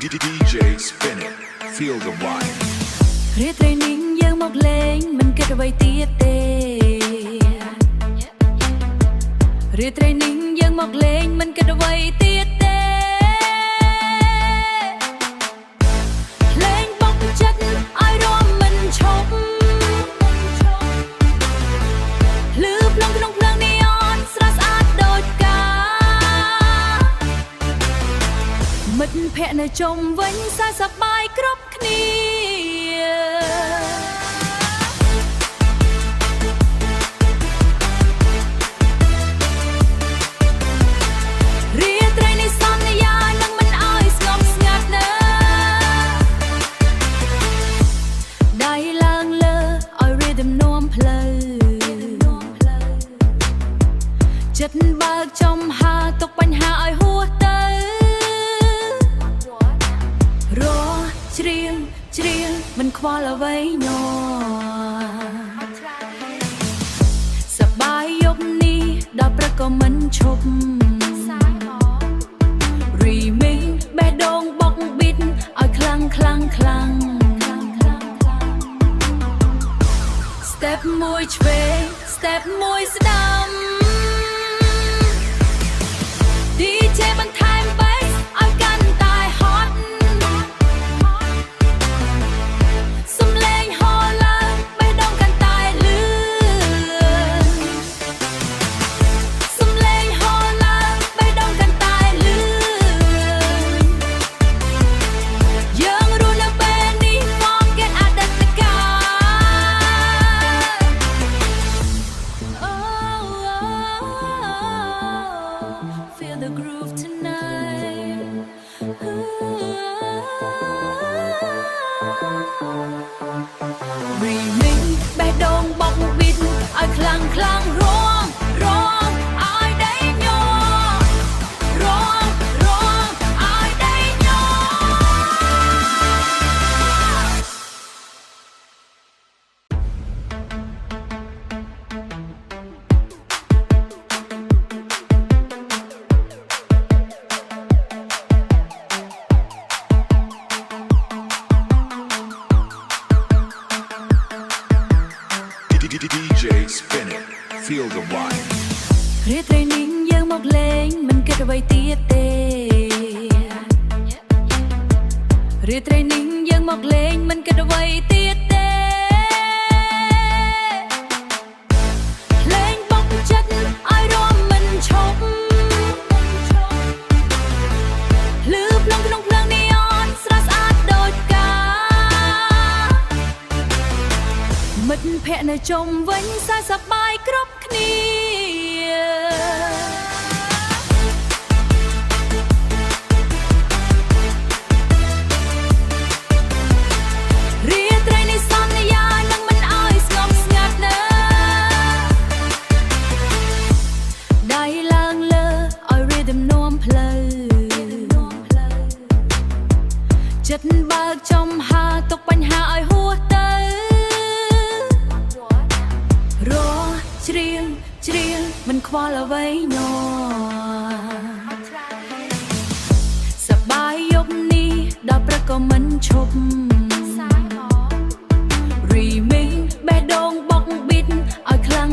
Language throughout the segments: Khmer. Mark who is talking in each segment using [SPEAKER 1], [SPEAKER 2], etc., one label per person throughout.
[SPEAKER 1] DJ spinning feel the vibe
[SPEAKER 2] เรีย training យើងមកលេងមិនគិតអ្វីទៀតទេเรีย training យើងមកលេងមិនគិតអ្វីទៀតទេលេងបោកចិត្តឲ្យរំមិនឈប់លឺភ្លងក្នុងភ្លើងនីអនស្រស់ស្អាតដូចកាមិត្តភក្តិនៅជុំវិញសើចសប្បាយគ្រប់គ្នាចិត្តបើកចំហាទុកបញ្ហាឲ្យហួសទៅរច្រៀងមិនខ្វល់អ្វីញ័រសប្បាយយប់នេះដល់ព្រឹកក៏មិនឈប់ Remix បេះដូងបុកប៊ីតឲ្យខ្លាំង Step មួយឆ្វេង Step មួយស្ដាំDJ បន្ថែម bass ឲ្យកាន់តែហត់សំឡេងហូរឡើងបេះដូងកាន់តែលឿនសំឡេងហូរឡើងបេះដូងកាន់តែលឿនយើងរស់នៅពេលនេះ forget អតីតកាល Feel the groove tonight. Remix បេះដូងបុកប៊ីតឲ្យខ្លាំងរងឲ្យដេញញ័ររងឲ្យដេញញ័រ
[SPEAKER 1] DJ spinning feel the vibe
[SPEAKER 2] เรีย training យើងមកលេងមិនគិតអ្វីទៀតទេเรีย training យើងមកលេងមិនគិតអ្វីទៀតទេលេងបោកចិត្តឲ្យរំមិនឈប់លឺភ្លងក្នុងភ្លើងនីអនស្រស់ស្អាតដូចកាមិត្តភក្តិនៅជុំវិញសើចសប្បាយគ្រប់គ្នារាត្រីនេះសន្យានឹងមិនឲ្យស្ងប់ស្ងាត់ណាដៃឡើងលើឲ្យ rhythm នាំផ្លូវចិត្តបើកចំហាទុកបញ្ហាឲ្យហួសទៅរច្រៀងមិនខ្វល់អ្វីញ័រសប្បាយយប់នេះដល់ព្រឹកក៏មិនឈប់ Remix បេះដូងបុកប៊ីតឲ្យខ្លាំង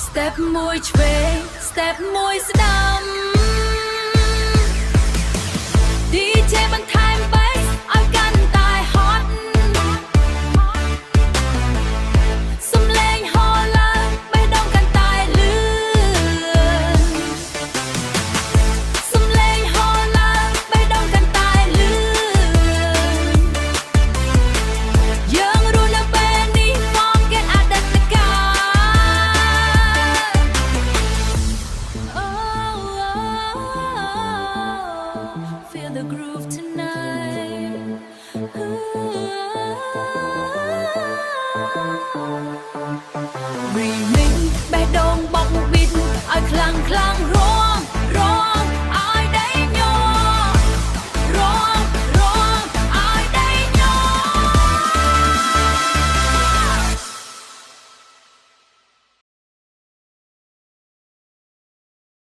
[SPEAKER 2] Step មួយឆ្វេង Step មួយស្ដាំ